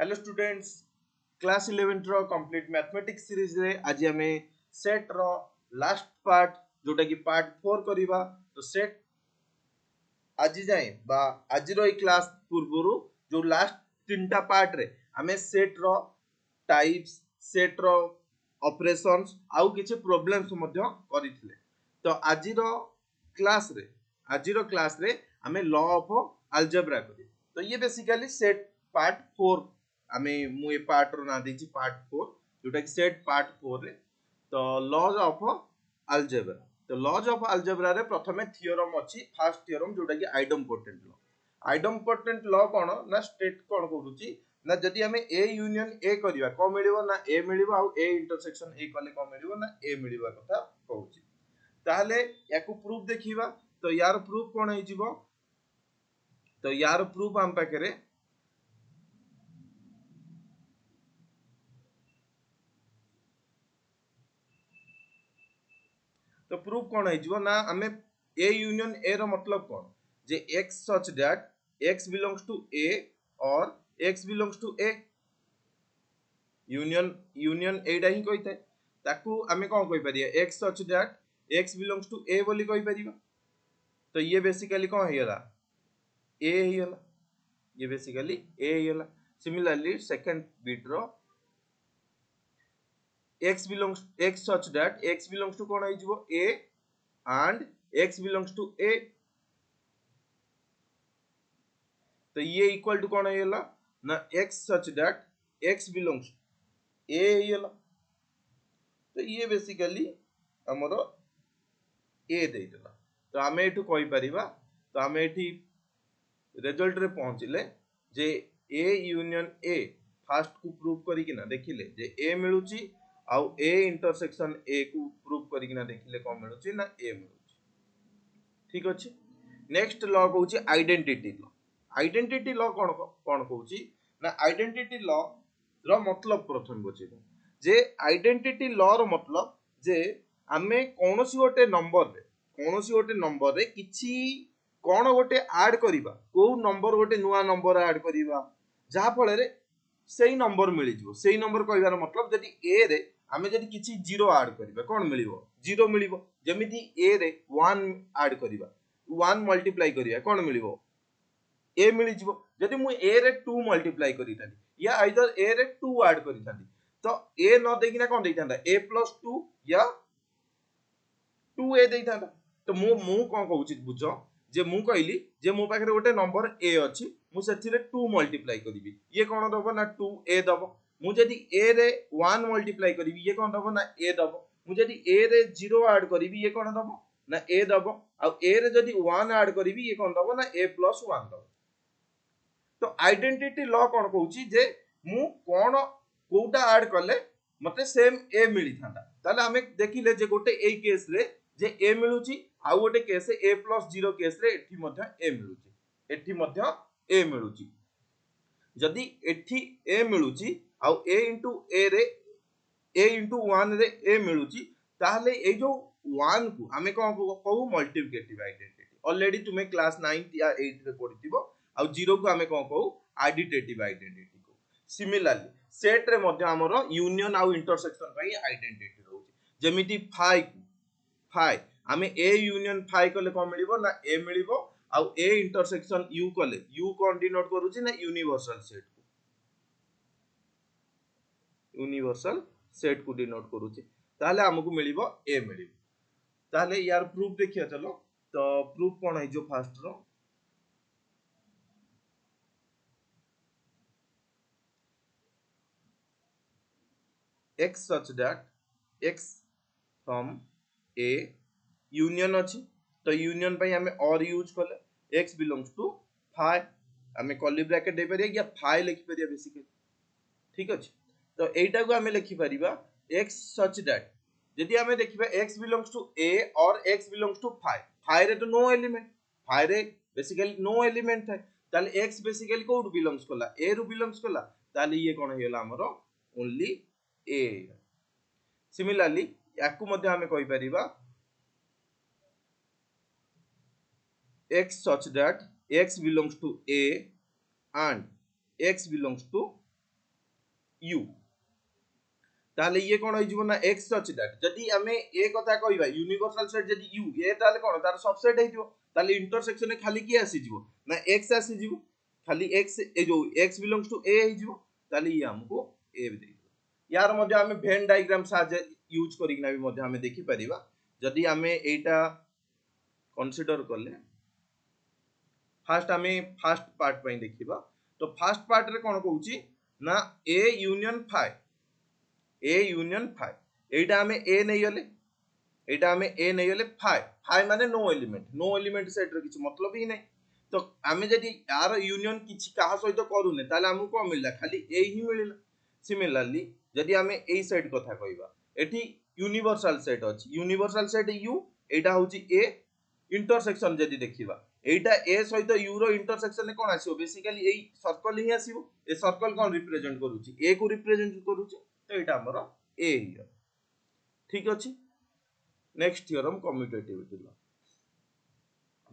Hello students, class 11 रो complete mathematics series रे आज हमें सेट रो लास्ट पार्ट जोटा कि पार्ट 4 करिबा। तो सेट आज जाए बा आज रो क्लास पूर्वरु जो लास्ट तीनटा पार्ट रे हमें सेट रो टाइप्स, सेट रो ऑपरेशंस आउ किछि प्रॉब्लम्स मध्य करिथिले। तो आज रो क्लास रे हमें लॉ ऑफ अलजेब्रा करी। तो ये बेसिकली सेट पार्ट 4 आमे मु ए पार्ट रो ना देछि पार्ट 4 जोटा कि सेट पार्ट 4 रे। तो लॉज ऑफ अलजेब्रा, तो लॉज ऑफ अलजेब्रा रे प्रथमे थ्योरम अछि। फर्स्ट थ्योरम जोटा कि आइडम्पोटेंट लॉ। आइडम्पोटेंट लॉ कोन ना स्टेट कोन करूछि ना जदि हमें ए यूनियन ए करिवा को मिलिबो ना ए मिलिबो आ ए इंटरसेक्शन ए कले को मिलिबो ना ए मिलिबा कथा कहूछि। ताहले याकू प्रूफ देखिबा। तो यार प्रूफ कोन हे जिवो, तो यार प्रूफ हम पाखरे तो प्रूफ कौन है ना हमें ए यूनियन ए रो मतलब कौन जे x such that x belongs to a और x belongs to a। Union union एटा ही कहिता ताकू हमें कौन कहि परिया x such that x belongs to a बोली कहि परिबा। तो ये बेसिकली कौन हेला a हेला, ये बेसिकली a हेला। सिमिलरली सेकंड बिट रो x such that x belongs to कौन है a and x belongs to a। तो ये इक्वल टू कौन है ना x such that x belongs a है। तो ये बेसिकली हमरो a देइतला। तो हमें एठू कहि परिबा, तो हमें एठी रिजल्ट रे पहुंचले जे a यूनियन a फर्स्ट को प्रूव करी कि ना देखिले जे a मिलुची आउ a इंटरसेक्शन a को प्रूव करी कि ना देखिले कोन मिलुची ना a मिलुची। ठीक अछि। नेक्स्ट लॉ कहूची आइडेंटिटी लॉ। आइडेंटिटी लॉ कोन कोन कहूची ना आइडेंटिटी लॉ रो मतलब प्रथम बुझिबो जे आइडेंटिटी लॉ रो मतलब जे हमें कोनोसी गोटे नंबर रे किछि कोन गोटे ऐड करिबा, को नंबर गोटे नुवा नंबर ऐड करिबा जहा फळे रे सेही नंबर मिलि जिवो। सेही नंबर कहबार मतलब जदि a रे हमें जदि किछि 0 ऐड करिबा कोन मिलिबो 0 मिलिबो। जेमिति a रे 1 ऐड करिबा 1 मल्टीप्लाई करिया कोन मिलिबो a मिलि जिवो। जदि मु a रे 2 मल्टीप्लाई करितानी या आइदर a रे 2 ऐड करितानी तो a न देखिना कोन देइतांदा a + 2 या 2a देइतांदा। तो मु कोन कहूची बुझो जे मु कहली जे मो पाखरे गोटे नंबर a अछि मु सेथिरे 2 मल्टीप्लाई करिवि ये कोन दबो ना 2a दबो। मु जदि a रे 1 मल्टीप्लाई करिवि ये कोन दबो ना a दबो। मु जदि a रे 0 ऐड करिवि ये कोन दबो ना a दबो। आ a रे जदि 1 ऐड करिवि ये कोन दबो ना a + 1 दबो। तो आइडेंटिटी लॉ कोन कहूची जे मु कोन कोउटा ऐड करले मते सेम a मिली थांदा। ताले हमें देखिले जे गोटे ए केस रे जे a मिलुची आ गोटे केस a + 0 केस रे एठी मध्ये a मिलुची, एठी मध्ये a मिलुची। जदि एठी a मिलुची आ a * a रे a * 1 रे a मिलुची ताहले ए जो 1 को हमें कोन कहू मल्टीप्लिकेटिव आइडेंटिटी। ऑलरेडी तुमे क्लास 9 या 8 रे पढिथिबो। आ 0 को हमें कोन कहू एडिटिव आइडेंटिटी को। सिमिलरली सेट रे मध्ये हमरो यूनियन आ इंटरसेक्शन पई आइडेंटिटी रहउची। जेमिति फाइ हमें a यूनियन फाइ कले कोन मिलिबो ना a मिलिबो आ a इंटरसेक्शन u कले u कोन डिनोट करूची ना यूनिवर्सल सेट को, यूनिवर्सल सेट को डिनोट करूची। ताहले हमकु मिलिबो a मिलिबो। ताहले यार प्रूफ देखिया चलो। तो प्रूफ कोन है जो फर्स्ट रो x such that x from a union अछि। तो यूनियन पई हमें और यूज कले x बिलोंग्स टू फाइ हमें कर्ली ब्रैकेट दे परिया या फाइ लिखि परिया बेसिकली। ठीक अछि। तो एटा को हमें लिखि परिबा x such that यदि हमें देखिबा x बिलोंग्स टू a और x belongs to phi, phi रे तो नो एलिमेंट, फाइ रे बेसिकली नो एलिमेंट है। ताले x बेसिकली कोड बिलोंग्स कला a रु बिलोंग्स कला। ताले ये कोन हेला हमरो ओनली a। सिमिलरली याकू मध्ये हमें कहि परिबा x such that x belongs to a and x belongs to u ताले ये कोन होई जीवो ना x सच दैट जदी हमें ए कथा कहबा यूनिवर्सल सेट जदी u ए ताले कोन तार सबसेट हे जीवो ताले इंटरसेक्शन में खाली की आसी जीवो ना x आसी जीवो खाली x ए जो x बिलोंग्स टू a हे जीवो ताले ये हमको a दे दियो यार मध्ये हमें वेन डायग्राम साजे यूज करिकना भी मध्ये हमें देखि परिबा जदी हमें एटा कंसीडर करले फास्ट हमें फास्ट पार्ट पई देखिबा तो फास्ट पार्ट रे कोन कहूची ना a union phi A union phi एटा हमें ए नहीं गले एटा हमें ए नहीं गले फाइ फाइ माने नो एलिमेंट सेट रे किछ मतलब ही नहीं तो हमें जदी यार यूनियन किछ काहा सहित करूने ताले हमहु को मिलला खाली ए ही मिलला सिमिलरली जदी हमें ए सेट कथा कहबा एठी यूनिवर्सल सेट अछि यूनिवर्सल सेट यू एटा होची ए इंटरसेक्शन जदी देखिबा एटा ए सहित यू रो इंटरसेक्शन ने कोन आसीबो बेसिकली एई सर्कल ही आसीबो ए सर्कल कोन रिप्रेजेंट करूची ए को रिप्रेजेंट करूची तो एटा हमर ए हियर ठीक अछि नेक्स्ट थ्योरम कम्यूटेटिविटी लॉ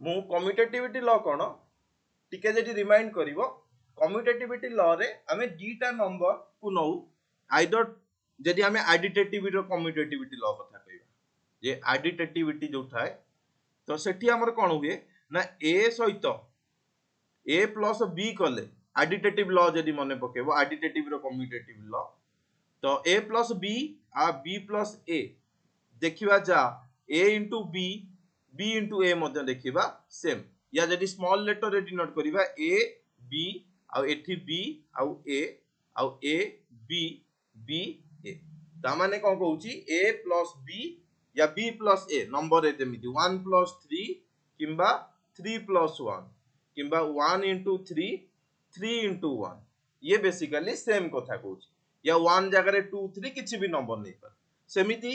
मु कम्यूटेटिविटी लॉ कोन टिके जदी रिमाइंड करिवो कम्यूटेटिविटी लॉ रे हमें दीटा नंबर को नौ आइदर जदी हमें एडिटिविटी रो कम्यूटेटिविटी लॉ कथा कहबा जे एडिटिविटी जो थाए तो सेठी हमर कोन हुए ना ए सहित ए प्लस बी कले एडिटिव लॉ जदी मने पकेबो एडिटिव रो कम्यूटेटिव लॉ तो a प्लस बी आ b प्लस a देखिबा जा a into b b into a मध्य देखिबा सेम या जदी स्मॉल लेटर रे डिनोट करिबा a b आ एठी b आ a b b a ता माने कोन कहूची a प्लस b या b प्लस a नंबर रे जेमिति 1 प्लस 3 किंबा 3 प्लस 1 किंबा 1 इंटू 3 3 इंटू 1 ये बेसिकली सेम कथा कहूची या 1 जगह रे 2 3 किछि भी नंबर नै पर सेमिति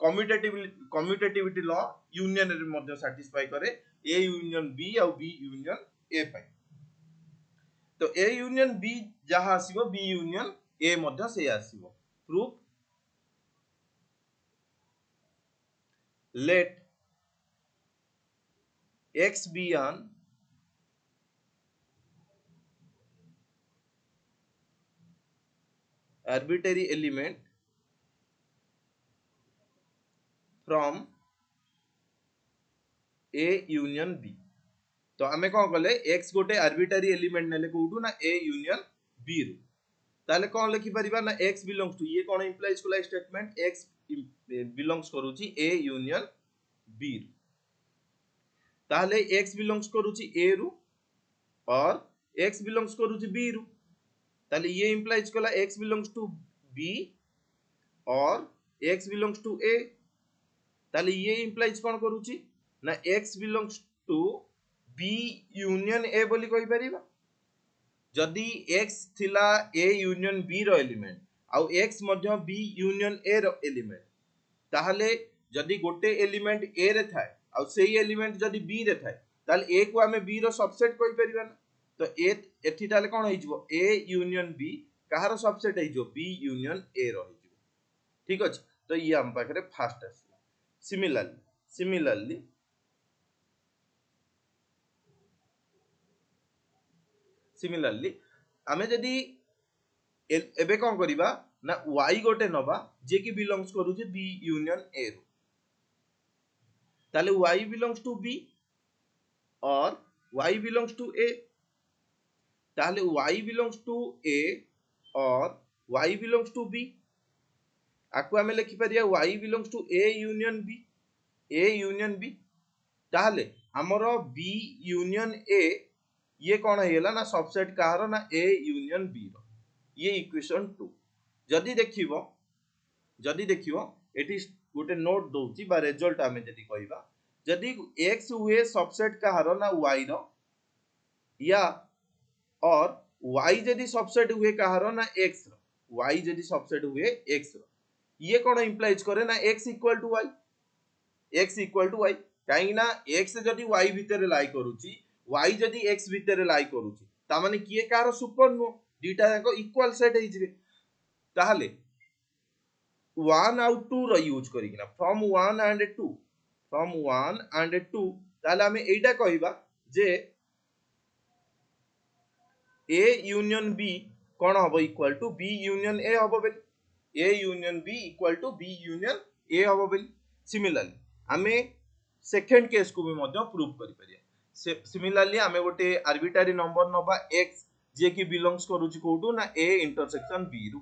कम्यूटेटिविटी लॉ यूनियन रे मध्ये सैटिस्फाई करे a यूनियन b और b यूनियन a पाई तो a यूनियन b जहा आसीबो b यूनियन a मध्ये से आसीबो proof let x be an arbitrary element from a union b तो हमें कौन कले x गोटे आर्बिट्रारी एलिमेंट नेले कोठू ना a यूनियन b रु ताले कौन लिखि परिबा ना x बिलोंग्स टू ये कौन implies Cola statement x belongs करूची a यूनियन b रु ताले x बिलोंग्स करूची a रु और x बिलोंग्स करूची b रु ताले ये इंप्लाइज कोला x बिलोंग्स टू b और x बिलोंग्स टू a ताले ये इंप्लाइज कौन करूची ना x belongs to b union a बोली कहि परिबा जदी x थिला a यूनियन b रो एलिमेंट आउ x मध्य b यूनियन a रो एलिमेंट ताहले जदी गोटे एलिमेंट a रे थाए आउ सेही एलिमेंट जदी b रे थाए ताले a को हमें b रो सबसेट कहि परिबा ना तो a एठी ताले कोन होई जबो a यूनियन b कहार सबसेट होई जो b यूनियन a रो होई जबो ठीक अछि तो ये हम पाखरे फास्ट आसला सिमिलरली हमें जदी एबे कोन करिबा ना y गोटे नबा जे कि बिलोंग्स करू जे b यूनियन a रो ताले y बिलोंग्स टू b और y बिलोंग्स टू a ताले y बिलोंग्स टू a और y बिलोंग्स टू b आकु हमें लिखि परिया y belongs to a union b ताहले हमरो b यूनियन a ये कौन हेला ना सबसेट कहारो ना a यूनियन b रो ये इक्वेशन 2 जदी देखिवो एटी गोटे नोट दोउची बा रिजल्ट हमें जदी कहिबा जदी x हुए सबसेट कहारो ना y रो या और y जदी सबसेट हुए कहारो ना x रो y जदी सबसेट हुए x रो ये कौन इंप्लाइज करे ना x इक्वल टू y काहे ना x जदी y भीतर लाई करूची y जदी x भीतर लाई करूची ता माने किए कार सुपर नो डीटा जाको इक्वल सेट हे जिवे ताहले 1 आउट 2 रो यूज करिकिना फ्रॉम 1 एंड 2 ताहले हमें एटा कहिबा जे a यूनियन b कौन हम equal to B union A हम बोली A union B equal to B union A हम बोली सिमिलरली आमे सेकेंड केस को भी मध्य प्रूव करि परिया सिमिलरली आमे गोटे आर्बिट्रारी नंबर नबा x जे कि बिलोंग्स करूची कोटू ना a इंटरसेक्शन b रु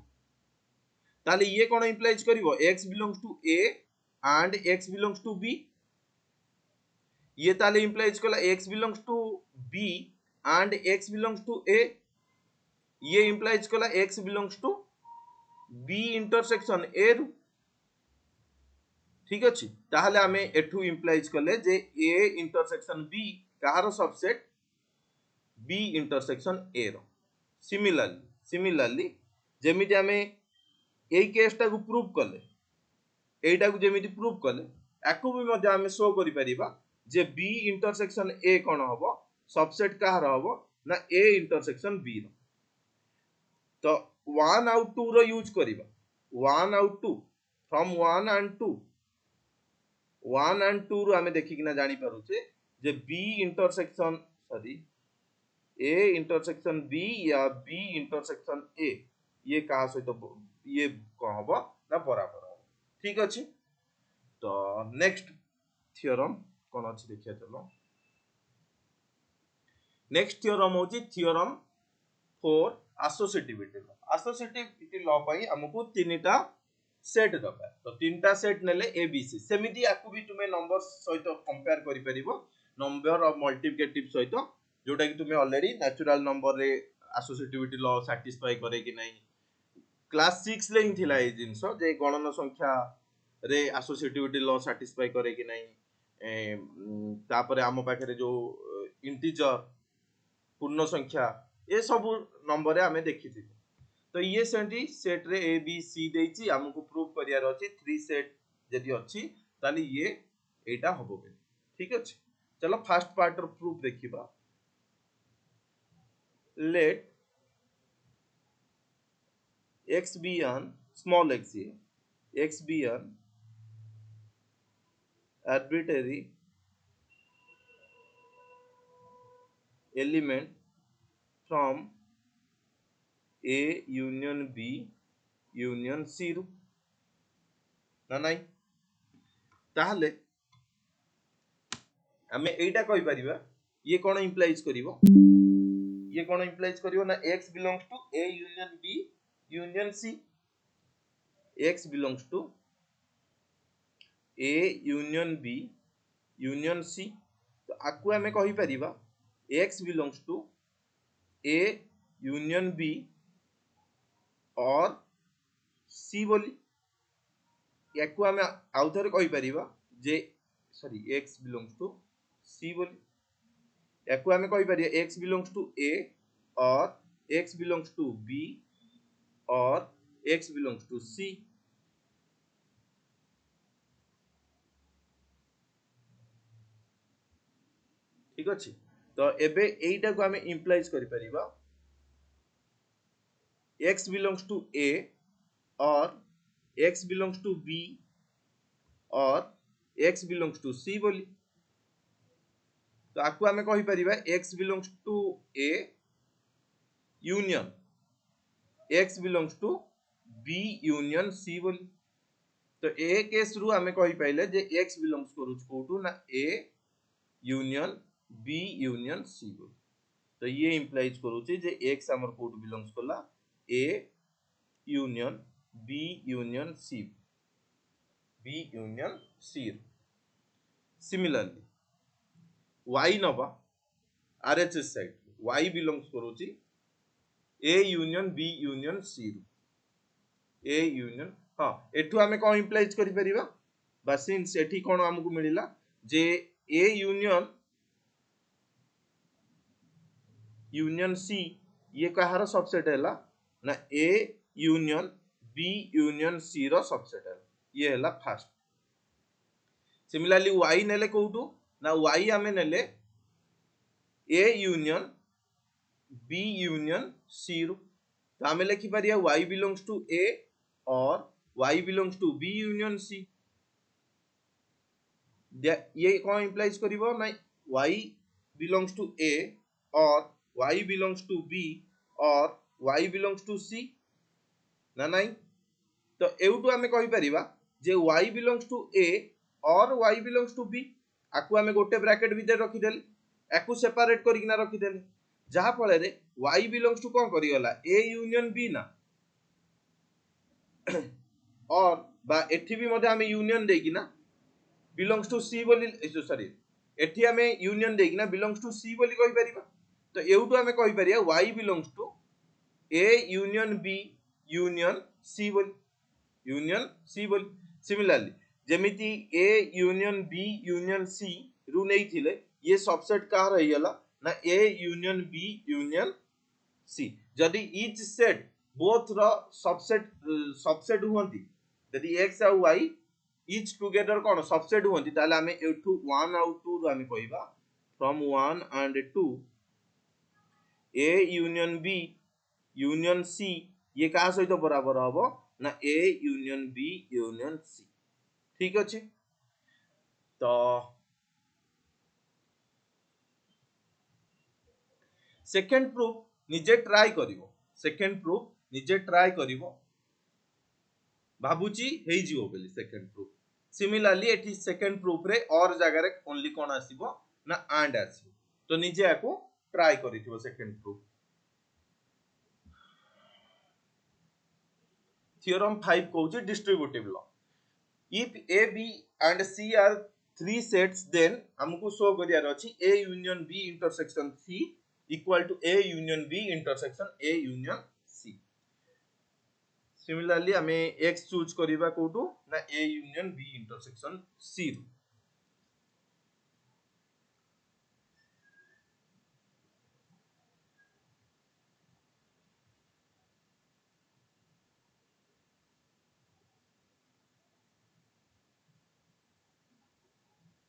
ताले ये कोन इंप्लाइज करिवो x belongs to a and x belongs to b ये ताले इंप्लाइज कला x belongs to b and x belongs to a ये इंप्लाइज कला x belongs to b intersection a रु ठीक अछि ताहले आमे एठू इंप्लाइज कले जे a इंटरसेक्शन b कहार सबसेट b इंटरसेक्शन a रो सिमिलरली जेमिति आमे एई केसटा को प्रूव कले एटा को जेमिति प्रूव कले आकु भी मध्य आमे शो करि परिबा जे b इंटरसेक्शन a कोन हबो सबसेट कहार हबो ना a इंटरसेक्शन b रो तो 1 आउट 2 रो यूज करिबा 1 आउट 2 फ्रॉम 1 एंड 2 1 एंड 2 रो आमे देखि किना जानि पारुचे जे b intersection sorry a intersection b या b इंटरसेक्शन a ये कहा सहित ये कौन हबो ना बराबर हबो ठीक अछि तो नेक्स्ट थ्योरम कोन अछि देखिया चलो नेक्स्ट थ्योरम होची थ्योरम फॉर एसोसिएटिविटी लॉ पई हमकु तीनटा सेट दरकार तो तीनटा सेट नेले ए बी सी सेमिति आकु भी तुमे नंबर सहित कंपेयर करि परिबो नंबर ऑफ मल्टिप्लिकेटिव सहित जोटा कि तुमे ऑलरेडी नेचुरल नंबर रे एसोसिएटिविटी लॉ सैटिस्फाई करे कि नहीं क्लास 6 ले ही थिला ए जिंसो जे गणन संख्या रे एसोसिएटिविटी लॉ सैटिस्फाई करे कि नहीं तापरे आम पाखरे जो इंटीजर पूर्ण संख्या ये सब नंबर रे हमें देखि थी तो ये सेट रे ए बी सी देछि हमकु प्रूव करियार अछि 3 सेट जदी अछि ताली ये एटा हबो बे ठीक अछि चलो फर्स्ट पार्ट रो प्रूफ देखिबा late x be an small x here x be an arbitrary element from a union b union c रु ना नाही ताहले हमें एटा कहि परिबा ये कोन इंप्लाइज करिवो ये कोन इंप्लाइज करिवो ना x belongs to a union b union c x belongs to a union b union c तो आकु हमें कहि परिबा x belongs to a union b और c बोली याकु हमें आउथरे कहि परिबा जे sorry x belongs to c बोली याकु हमें कहि परिबा x belongs to a और x belongs to b और x belongs to c ठीक अछि तो एबे एइटा को हमें इंप्लाइज करि परिबा x belongs to a और x belongs to b और x belongs to c बोली तो आकु हमें कहि परिबा x belongs to a union x belongs to b union c बोली तो ए केस रु हमें कहि पाइले जे x belongs करू कोटू ना a union b union c बोली तो ये इंप्लाइज करूची जे x हमर कोट बिलोंग्स करला a union b union c b union c similarly y नबा RHS साइड y बिलोंग्स करूची a union b union c a union हां एठू हमें कोन इंप्लाइज करि परिबा बस सिंस एठी कोन हमकु मिलिला जे a union union c ये कहार सबसेट हैला ना a union b union c रो सबसेट है ये हैला फर्स्ट सिमिलरली y नेले कोउटू ना y हमें नेले a union b union c रु तो हमें लिखि परिया y belongs to a और y belongs to b union c ये कौन इंप्लाइज करिवो ना y belongs to a और y belongs to b और y belongs to c ना नहीं तो एउटू आमे कहि परिबा जे y belongs to a और y belongs to b आकु आमे गोटे ब्रैकेट भीतर रखि देले आकु सेपरेट करिकना रखि देले जहा फळे रे y belongs to कोन करि गला a यूनियन b ना और बा एठी भी मध्ये आमे यूनियन देकी ना belongs to c बोली सॉरी एठी आमे यूनियन देकी ना belongs to c बोली कहि परिबा तो एउटू आमे कहि परिया y belongs to a union b union c बोली सिमिलरली जेमिति a union b union c रु नै थिले ये सबसेट का रही गला ना a union b union c जदि ईच सेट बोथ रो सबसेट हुंती यदि x और y ईच टुगेदर कोन सबसेट हुंती ताले हमें एठू 1 और 2 रो हमें कहिबा from 1 and 2 a union b union c ये का सहित बराबर हबो ना a union b union c ठीक अछि तो सेकंड प्रूफ निजे ट्राई करिवो सेकंड प्रूफ निजे ट्राई करिवो भाबुची हेई जिवो बेली सेकंड प्रूफ सिमिलरली एठी सेकंड प्रूफ रे और जगह रे ओनली कोन आसीबो ना एंड आसीबो तो निजे आको ट्राई करिथिबो सेकंड प्रूफ थ्योरम 5 कहूची distributive law if a b and c are three sets then हमको शो करियार अछि a union b intersection c equal to a union b intersection a union c similarly हमें x choose करिबा कोटू ना a union b intersection c रू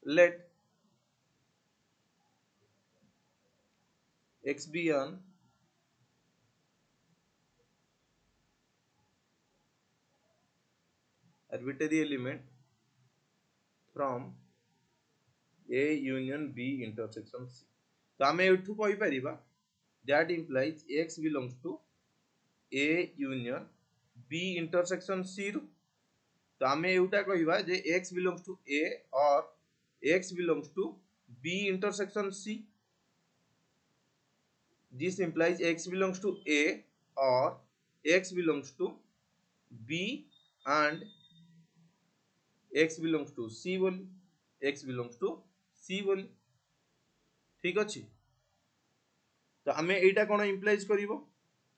let x be an arbitrary element from a union b intersection c तो हमें एठू कहि परिबा that implies x belongs to a union b intersection c रू तो हमें एउटा कहिबा जे x belongs to a और x belongs to b intersection c this implies x belongs to a or x belongs to b and x belongs to c बोली x belongs to c बोली ठीक अछि तो हमें एटा कोन इंप्लाइज करिवो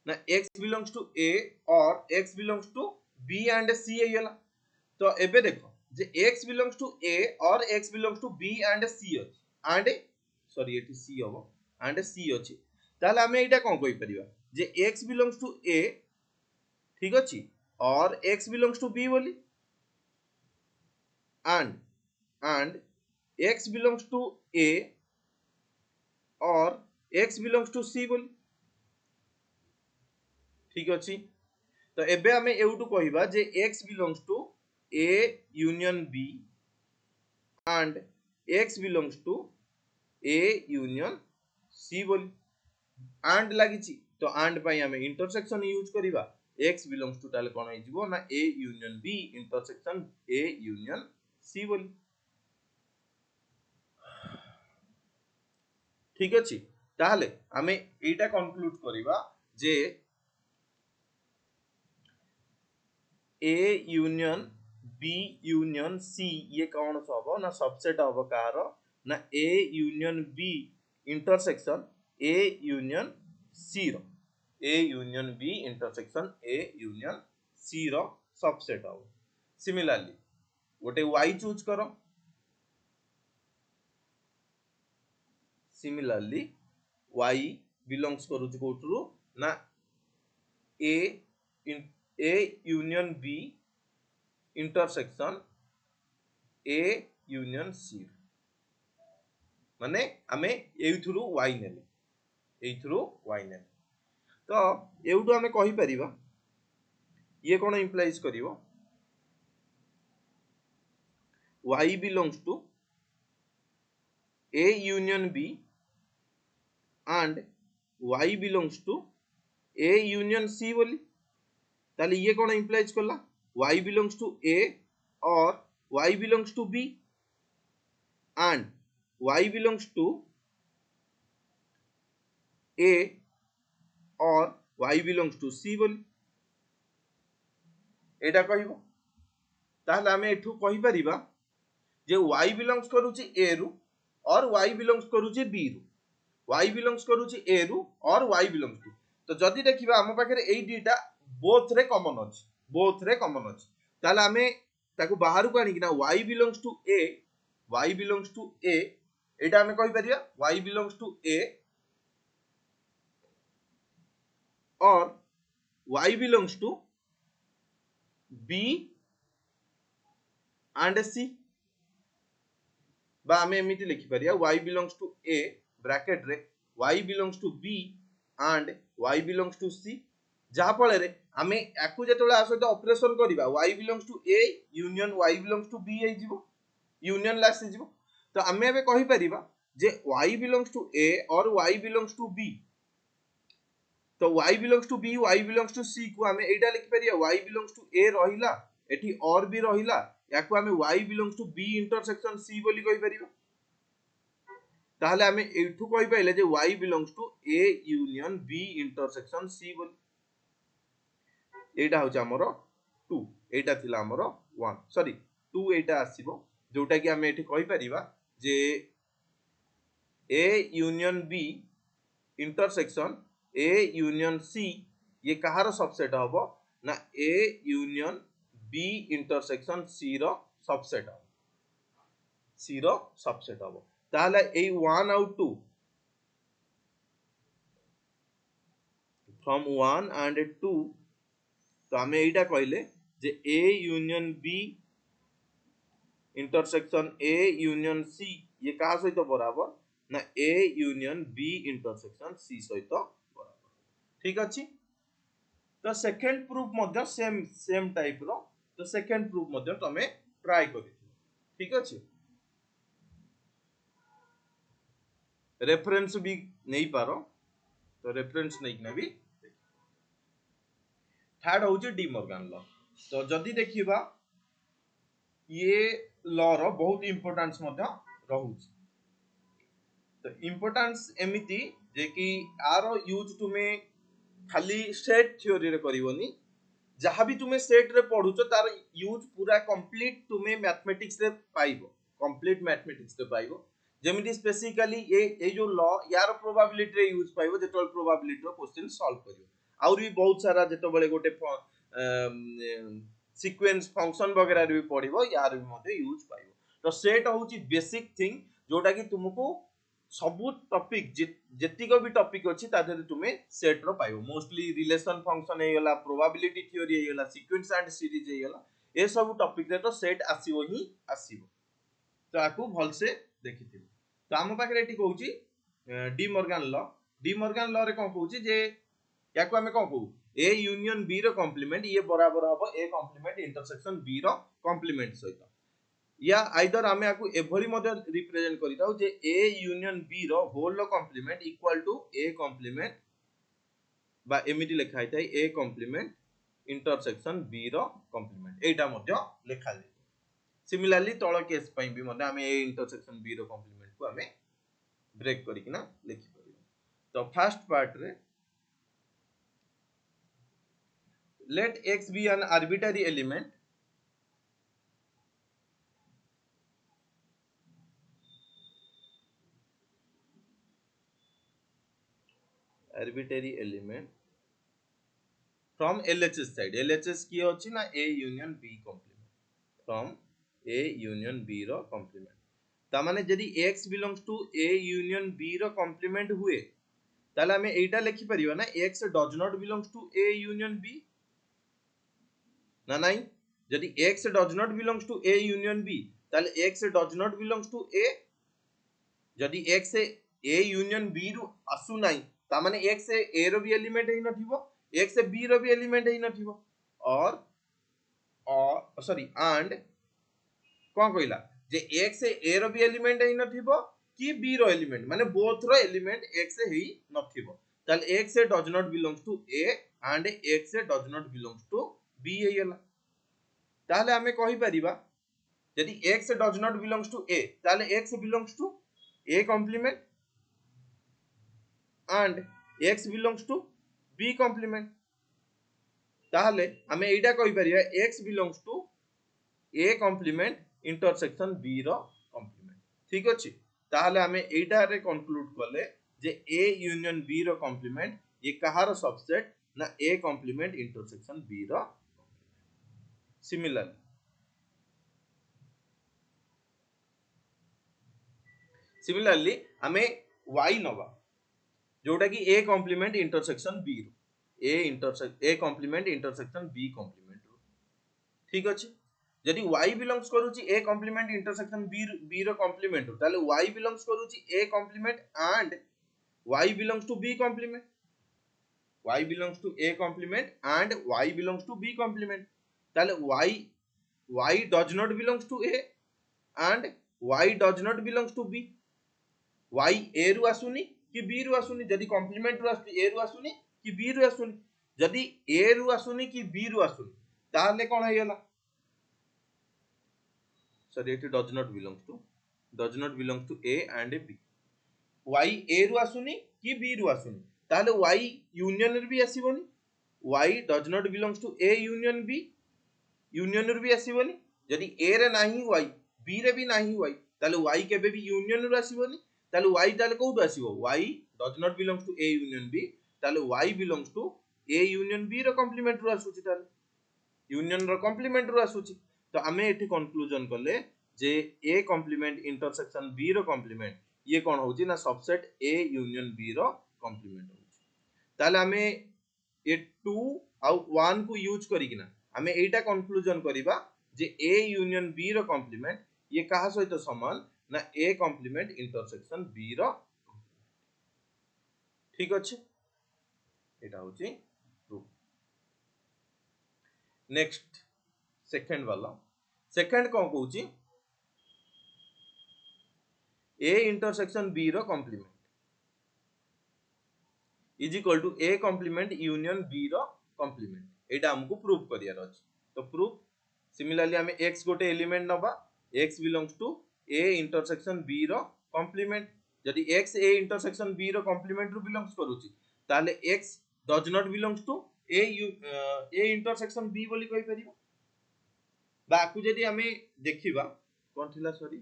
ना x belongs to a और x belongs to b and c हेयला तो एबे देखो जे x belongs to a और x belongs to b and c अछि and सॉरी एटी c हबो and c अछि ताले हमें एटा कोन कहि परिबा जे x belongs to a ठीक अछि और x belongs to b बोली and x belongs to a और x belongs to c बोली ठीक अछि तो एबे हमें एउटू कहिबा जे x belongs to a union b and x belongs to a union c बोली and लागिची तो and पई हमें इंटरसेक्शन यूज करिबा x belongs to ताले कोन हिजिबो ना a union b intersection a union c बोली ठीक अछि ताले हमें एटा कंक्लूड करिबा जे a union b union c ये कौन हबो ना सबसेट हबो कार ना a union b intersection a union c रो a union b intersection a union c रो सबसेट हबो सिमिलरली गोटे y चूज करो सिमिलरली y belongs करूची कोठरू ना a in a union b intersection a union c माने हमें एथुरु y नेले एथुरु y नेले तो एउटू हमें कहि परिबा ये कोन इंप्लाइज करिवो y belongs to a union b and y belongs to A union C बोली ताले ये कौन इंप्लाइज करला y बिलोंग्स टू a और y belongs to b and y belongs to a और y बिलोंग्स टू c बोली एटा कहबो ताहले हमें एठू कहि परिबा जे y बिलोंग्स करूची a रु और y बिलोंग्स करूची b रु y बिलोंग्स करूची a रु और y बिलोंग्स टू तो जदी देखिबा हम पाखरे एई डीटा बोथ रे कॉमन अछि ताले हमें ताकू बाहर को आनी कि ना y बिलोंग्स टू a एटा हमें कहि परिया y बिलोंग्स टू a और y belongs to b and c बा हमें एमिति लिखि परिया y belongs to a bracket रे y belongs to b and y belongs to c जहा फळे रे हमें याकू जेतोले आ सहित ऑपरेशन करिबा y belongs to a union y belongs to b हे जिवो यूनियन लास्ट हे जिवो तो हमें एबे कहि परिबा जे y बिलोंग्स टू a और y बिलोंग्स टू b तो y belongs to b y belongs to c को हमें एटा लिखि परिया y बिलोंग्स टू a रहिला एठी और भी रहिला याकू हमें y belongs to b intersection c बोली कहि परिबा ताहले हमें एठू कहि पाइले जे y belongs to a union b intersection c बोली एटा होचा हमरो 2 एटा थिला हमरो 1 सॉरी 2 एटा आसीबो जोटा कि हमें एठी कहि परिबा जे a union b intersection a union c ये कहार सबसेट हबो ना a union b intersection c रो सबसेट हबो ताहले ए 1 आउट 2 फ्रॉम 1 एंड 2 तो हमें एटा कहले जे a union b intersection a union c ये कहा सहित बराबर ना a union b intersection c सहित बराबर ठीक अछि तो सेकंड प्रूफ मध्य सेम टाइप रो तो सेकंड प्रूफ मध्य तमे ट्राई करि ठीक अछि रेफरेंस भी नहीं पारो तो रेफरेंस नहीं ना भी थर्ड होची डी मॉर्गन लॉ तो जदी देखिबा ये लॉ रो बहुत इंपोर्टेंस मध्य रहउची तो इंपोर्टेंस एमिति जे कि आरो यूज तुमे खाली सेट थ्योरी रे करिवोनी जहां भी तुमे सेट रे पढुचो तार यूज पूरा कंप्लीट तुमे मैथमेटिक्स रे पाइबो कंप्लीट मैथमेटिक्स रे पाइबो जेमिति स्पेसिफिकली ए जो लॉ यार प्रोबेबिलिटी रे यूज पाइबो जेतोल प्रोबेबिलिटी रो क्वेश्चन सॉल्व करियो और भी बहुत सारा जेतो बळे गोटे सीक्वेंस फंक्शन वगैरह रे भी पढिबो यार भी मध्ये यूज पाइबो तो सेट होची बेसिक थिंग जोटा कि तुमको सबु टॉपिक जेतिको भी टॉपिक अछि ता देरे तुमे सेट रो पाइबो मोस्टली रिलेशन फंक्शन हे गला प्रोबेबिलिटी थ्योरी हे गला सीक्वेंस एंड सीरीज हे गला ए सब टॉपिक रे तो सेट आसीबो ही आसीबो तो आकू भल से देखिथिबो तो हम पाखरे एठी कहूची डी मॉर्गन लॉ रे कोन कहूची जे याकू हमें कोन कहू ए यूनियन बी रो कॉम्प्लीमेंट ये बराबर हबो ए कॉम्प्लीमेंट इंटरसेक्शन बी रो कॉम्प्लीमेंट सहित या आइदर हमें आकू एभली मध्य रिप्रेजेंट करि दाउ जे ए यूनियन बी रो होल रो complement equal to A complement बा एमिति लिखा हितै ए कॉम्प्लीमेंट इंटरसेक्शन बी रो कॉम्प्लीमेंट एटा मध्य लिखा जाय सिमिलरली तळ केस पई भी मध्य हमें ए इंटरसेक्शन बी रो कॉम्प्लीमेंट को हमें ब्रेक करिकिना लिखि परिबो तो फर्स्ट पार्ट रे let x be an arbitrary element from LHS side LHS की अछि ना a union b complement from a union b रो complement ता माने यदि x belongs to a union b रो complement हुए ताले हमें एटा लिखि परिबा ना x does not belongs to a union b ना नहीं यदि x does not belongs to a union b ताले x does not belongs to a यदि x a union b रु आसु नाही ता माने x a रो भी एलिमेंट हे नथिबो x b रो भी एलिमेंट हे नथिबो और सॉरी एंड कोन कहिला जे x a रो भी एलिमेंट हे नथिबो कि b रो एलिमेंट माने बोथ रो एलिमेंट x हे नथिबो ताले x does not belongs to a and x does not belongs to b हेयला ताले हमें कहि परिबा यदि x does not belongs to a ताले x belongs to a complement and x belongs to b complement ताले हमें एटा कहि परिबा x belongs to a complement intersection b रो complement ठीक अछि ताले हमें एटा रे कंक्लूड करले जे a यूनियन b रो complement ये कहार सबसेट ना a complement intersection b रो सिमिलरली हमें y नबा जोटा कि a complement intersection b row a complement intersection b complement रो ठीक अछि यदि y बिलोंग्स करूची a complement intersection b रो complement रो ताले y बिलोंग्स करूची a complement and y belongs to b complement y belongs to a complement and y belongs to b complement ताले y does not belongs to a and y does not belongs to b y a रु आसुनी कि b रु आसुनी जदि complement रु आसुनी a रु आसुनी कि b रु आसुनी जदि a रु आसुनी कि b रु आसुनी ताले कोन हेयला sorry it does not belongs to a and b y a रु आसुनी कि b रु आसुनी ताले y यूनियन रे भी आसीबोनी y does not belongs to a union b union रे भी आसीबोनी जदि a रे नाही y b रे भी नाही y ताले y केबे भी यूनियन रे आसीबोनी ताले y ताले कोउट आसीबो y does not belongs to a union b ताले y belongs to a union b रो कॉम्प्लीमेंट रो आसुची ताले यूनियन रो कॉम्प्लीमेंट रो आसुची तो हमें एठी कंक्लूजन करले जे a कॉम्प्लीमेंट इंटरसेक्शन b रो कॉम्प्लीमेंट ये कोन होची ना सबसेट a यूनियन b रो कॉम्प्लीमेंट होची ताले हमें ए 2 आउ 1 को यूज करिकिना हमें एटा कंक्लूजन करिबा जे a यूनियन b रो कॉम्प्लीमेंट ये कहा सहित समान ना a कॉम्प्लीमेंट इंटरसेक्शन b रो ठीक अछि एटा होची प्रूफ नेक्स्ट सेकंड वाला सेकंड कोन कहूची a इंटरसेक्शन b रो complement is equal to a complement union b रो कॉम्प्लीमेंट एटा हमको प्रूव करियार अछि तो प्रूफ सिमिलरली हमें x गोटे एलिमेंट नबा x belongs to a intersection b रो कॉम्प्लीमेंट यदि x a इंटरसेक्शन b रो कॉम्प्लीमेंट रो बिलोंग्स करूची ताले x does not belongs to a intersection b बोली कहि परिबो बाकू जदि हमें देखिबा कोन थिला सॉरी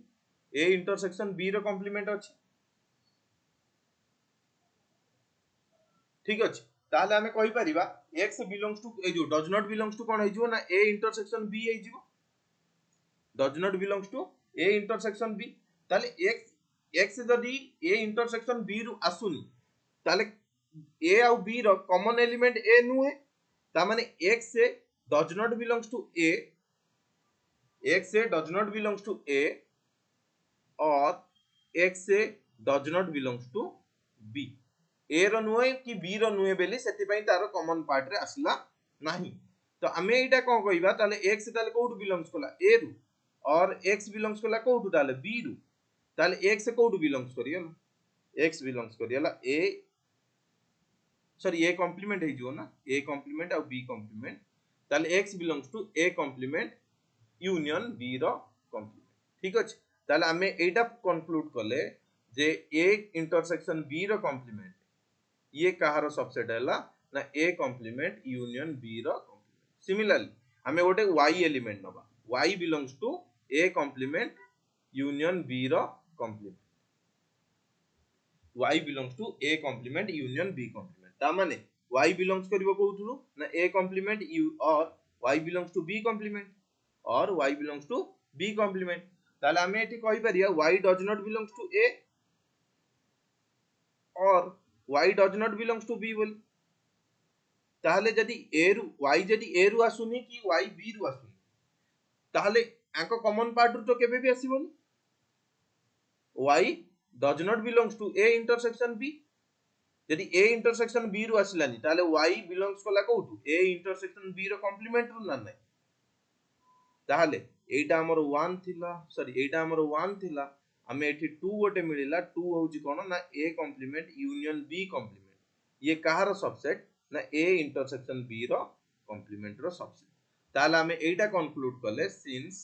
a इंटरसेक्शन b रो कॉम्प्लीमेंट अछि ठीक अछि ताले हमें कहि परिबा x बिलोंग्स टू ए जो डज नॉट बिलोंग्स टू कोन हे जो ना a इंटरसेक्शन b हे जो does not belongs to a intersection b ताले x जदि a इंटरसेक्शन b रु आसुनी ताले a आउ b रो कॉमन एलिमेंट a नुहे ता माने x say does not belongs to a x say does not belongs to a और x say does not belongs to b a रो नुहे कि b रो नुहे बेली सेति पई तारो कॉमन पार्ट रे आसला नाही तो हमें एटा कोन कहिबा ताले x ताले कोउट बिलोंग्स कला a रु और x बिलोंग्स कला कोउट ताले b रु ताले x कोउट बिलोंग्स करियला x बिलोंग्स करियला a सॉरी a कॉम्प्लीमेंट हे जो ना a कॉम्प्लीमेंट और b कॉम्प्लीमेंट ताले x belongs to a complement union b रो कॉम्प्लीमेंट ठीक अछि ताले हमें एटा कंक्लूड करले जे a इंटरसेक्शन b रो कॉम्प्लीमेंट ये कहारो सबसेट हैला ना a कॉम्प्लीमेंट यूनियन b रो कॉम्प्लीमेंट सिमिलरली हमें गोटे y एलिमेंट नबा y belongs to a complement union b रो complement y belongs to a complement union b complement ता माने y belongs करिवो कोउथुरु ना a complement u और y belongs to b complement और y belongs to b complement ताले हमें एठी कहि परिया y does not belongs to a और y does not belongs to b बोली ताले जदि a रु y जदि a रु आसुनी कि y b रु आसुनी ताले आको कॉमन पार्ट रु तो केबे भी आसीबोनी y does not belongs to a intersection b यदि a intersection b रु आसिलानी ताले y belongs कला कोउटु a intersection b रो कॉम्प्लीमेंट रु ना नै ताले एटा हमर 1 थिला सॉरी एटा हमर 1 थिला हमें एठी 2 गोटे मिलिला 2 होउची कोन ना a complement union b complement ये कहार सबसेट ना ए इंटरसेक्शन बी रो कॉम्प्लीमेंट रो सबसेट ताले हमें एटा कंक्लूड करले since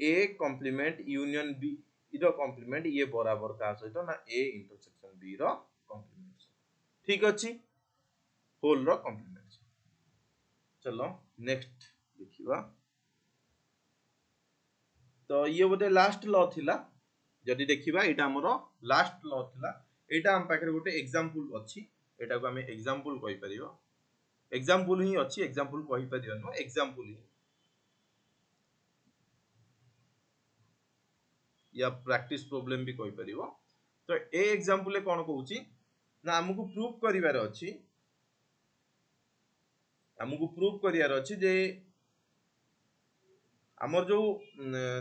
A complement union B इरो कॉम्प्लीमेंट ये बराबर का सहित ना ए इंटरसेक्शन बी रो कॉम्प्लीमेंट ठीक अछि होल रो कॉम्प्लीमेंट चलो नेक्स्ट देखिबा तो ये गोटे लास्ट लॉ थिला जदि देखिबा एटा हमरो लास्ट लॉ थिला एटा हम पाखरे गोटे एग्जांपल अछि एटा को हमें एग्जांपल कहि परिबो एग्जांपल ही अछि एग्जांपल कहि परिबो नो एग्जांपल ही या प्रैक्टिस प्रॉब्लम भी कहि परिबो तो ए एग्जांपल कोन कहूची ना हमकु प्रूफ करिवार अछि हमकु प्रूफ करिवार अछि जे हमर जो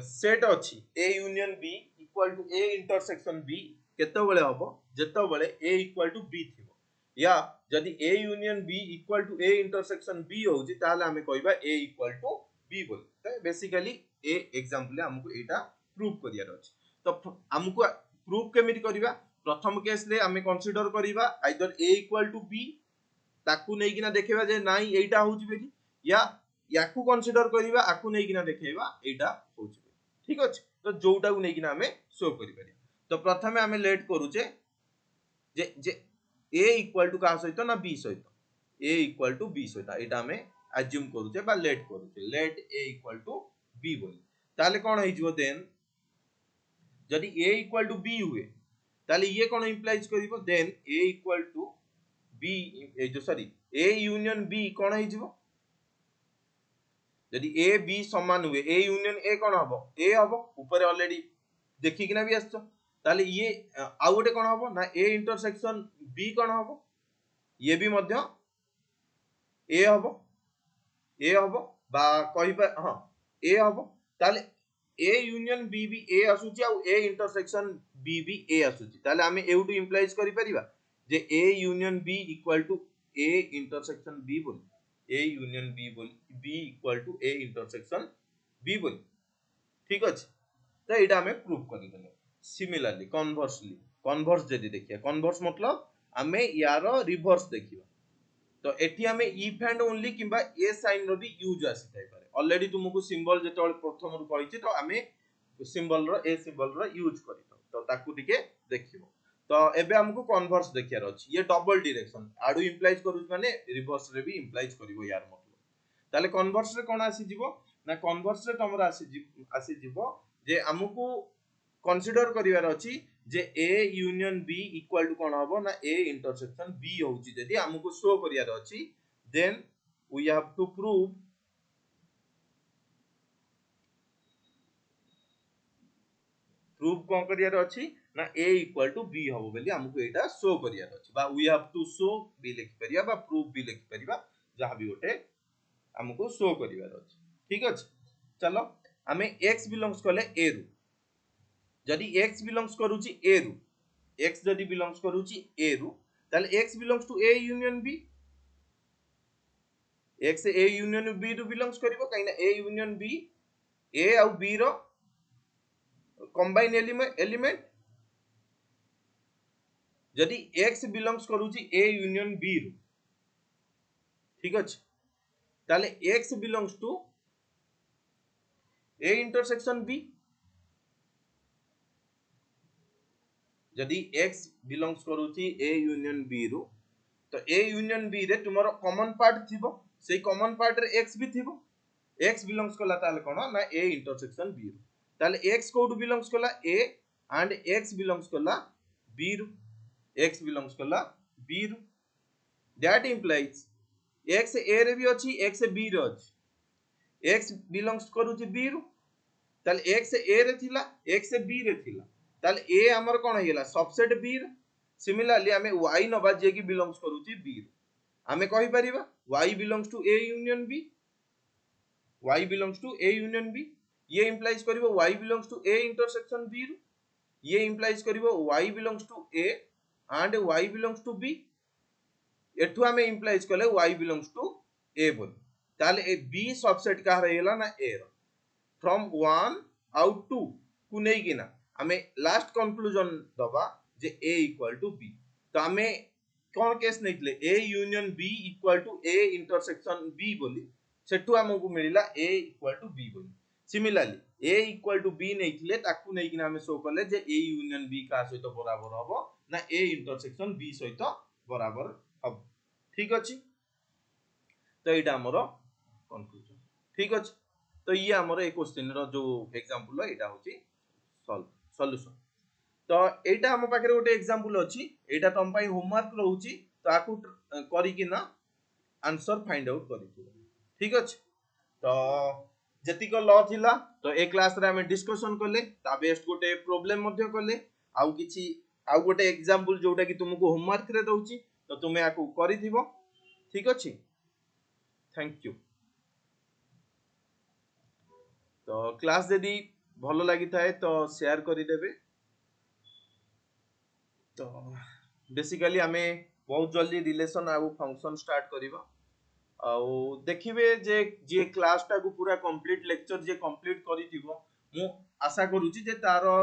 सेट अछि A union B equal to A intersection B केते बेले हबो जेते बेले ए इक्वल टू बी थिबो या जदि A union B equal to A intersection B होउची ताले हमें कहबा ए इक्वल टू बी बोली तो बेसिकली ए एग्जांपल हमकु एटा प्रूफ करियार अछि तो हमकु प्रूफ केमिति करिबा प्रथम केस ले हमें कंसीडर करिबा either A equal to B ताकू नै किना देखैबा जे नाही एटा होउची बेली या याकू कंसीडर करिबा आकू नै किना देखैबा एटा होउची ठीक अछि तो जोटा को नै किना हमें शो करि पारि तो प्रथमे हमें लेट करूचे जे ए इक्वल टू का सहित ना बी सहित ए इक्वल टू बी सहित एटा हमें अज्यूम करूचे बा लेट करूचे let A equal to B बोली ताले कोन होई जिवो देन जदि ए इक्वल टू बी हुए ताले ये कोन इंप्लाइज करिवो then A equal to B A जो सॉरी ए यूनियन बी कोन होई जिवो जदि ए बी समान हुए ए यूनियन ए कोन हबो ए हबो ऊपर ऑलरेडी देखि किना भी आछो ताले ये आ गोटे कोन हबो ना ए इंटरसेक्शन बी कोन हबो ये भी मध्य ए हबो बा कहि पा हां ए हबो ताले ए यूनियन बी भी ए आसुची आ ए इंटरसेक्शन बी भी ए आसुची ताले हमें एउटू इंप्लाइज करि परिबा जे A union B equal to A intersection B बोली ए यूनियन बी बोली B equal to A intersection B बोली ठीक अछि तो एटा हमें प्रूफ करि देले सिमिलरली कन्वर्सली कन्वर्स जदि देखिया कन्वर्स मतलब हमें यारो रिवर्स देखिबा तो एठी हमें इफ एंड ओनली किबा ए साइन रो भी यूज आसी थाई पारे ऑलरेडी तुमको सिंबल जेतो प्रथम रु कहिछि तो हमें सिंबल रो ए सिंबल रो यूज करि तो ताकू टिके देखिबो तो एबे हमको कन्वर्स देखियार अछि ये डबल डायरेक्शन आडू इंप्लाइज करू माने रिवर्स रे भी इंप्लाइज करिवो यार मतलब ताले कन्वर्स रे कोन आसी जिवो ना कन्वर्स रे तमरा आसी जिवो जे हमको कंसीडर करिवार अछि जे A union B equal to कोन हबो ना ए इंटरसेक्शन बी होउची जदी हमको शो करियार अछि then we have to prove कोन करियार अछि ना ए इक्वल टू बी हबो बेली हमको एटा शो करियार अछि बा we have to show B लिखि परिया बा प्रूफ भी लिखि परिबा जहां भी ओटे हमको शो करिवार अछि ठीक अछि चलो हमें x बिलोंग्स करले a रु जदि x बिलोंग्स करूची a रु x जदि बिलोंग्स करूची a रु ताले x belongs to a union b x a union b रु बिलोंग्स करिवो काइना a यूनियन b a आ b रो कंबाइन एलिमेंट जदि x बिलोंग्स करूची a यूनियन b रु ठीक अछि ताले x belongs to a intersection b जदि x बिलोंग्स करूची a यूनियन b रु तो a यूनियन b रे तुमरो कॉमन पार्ट थिबो सेही कॉमन पार्ट रे x भी थिबो x बिलोंग्स कला ताले कोन ना a इंटरसेक्शन b रु ताले x कोड बिलोंग्स कला a एंड x बिलोंग्स कला b रु x बिलोंग्स कला b रु दैट इंप्लाइज x a रे भी अछि x b रे अछि x बिलोंग्स करूची b रु ताले x a रे थिला x b रे थिला ताले a हमर कोन हेला सबसेट b रे सिमिलरली हमें y नबा जे की बिलोंग्स करूची b रु हमें कहि परिबा y belongs to a union b y belongs to a union b ये इंप्लाइज करिवो y belongs to a intersection b रु ये इंप्लाइज करिवो y belongs to a and y belongs to b एठु हमें इंप्लाइज करले y बिलोंग्स टू a बोल ताले ए b सबसेट का रहेला ना a रो फ्रॉम 1 आउट टू कु नै किना हमें लास्ट कंक्लूजन दबा जे a इक्वल टू b तो हमें कौन केस नहीं A union B equal to A intersection B बोली सेठू हमको मिलला ए इक्वल टू बी बोली similarly A equal to B नहीं ताकू नहीं कि शो कले जे ए यूनियन बी का सहित बराबर हम ना ए इंटरसेक्शन बी सहित बराबर हम ठीक अच्छे तो यहाँ आमर कनक्लूजन ठीक अच्छे तो ये आमर ए क्वेश्चन रो जो एग्जांपल एटा होची सॉल्यूशन तो एटा हम पाखे गोटे एग्जांपल अच्छी एटा तुम होमवर्क रोची तो आपको करिकिना आंसर फाइंड आउट कर ठीक अच्छे तो जतिक ल थिला तो ए क्लास रे हमें डिस्कशन कले ता बेस्ट गोटे प्रॉब्लम मध्य कले आउ किछि आउ गोटे एग्जांपल जोटा कि तुमको होमवर्क रे दउची तो तुमे आकु करिथिबो ठीक अच्छे थैंक यू तो क्लास यदि भल लगी थाए तो शेयर करिदेबे तो बेसिकली आमे बहुत जल्दी रिलेशन आउ फंक्शन स्टार्ट करिबा आउ देखिबे जे जे क्लास टा को पूरा कंप्लीट लेक्चर जे कंप्लीट करिथिबो मु आशा करूची जे तारो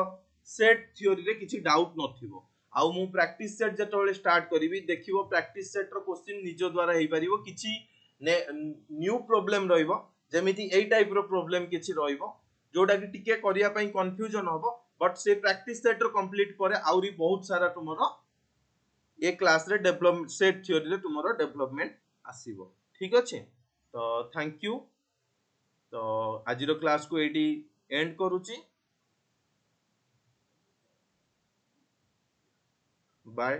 सेट थ्योरी रे किछि डाउट नथिबो आउ मु प्रैक्टिस सेट जतोले स्टार्ट करिवि देखिबो प्रैक्टिस सेट रो क्वेश्चन निज द्वारा हेइ परिबो किछि न्यू प्रॉब्लम रहिबो जेमिति एई टाइप रो प्रॉब्लम किछि रहिबो जोटा कि टिके करिया पई कंफ्यूजन हबो बट से प्रैक्टिस सेट रो कंप्लीट करे आउरी बहुत सारा तुमरो ए क्लास रे डेवलपमेंट सेट थ्योरी रे तुमरो डेवलपमेंट आसीबो ठीक अच्छे तो थैंक यू तो आज क्लास को एटी एंड करूची बाय।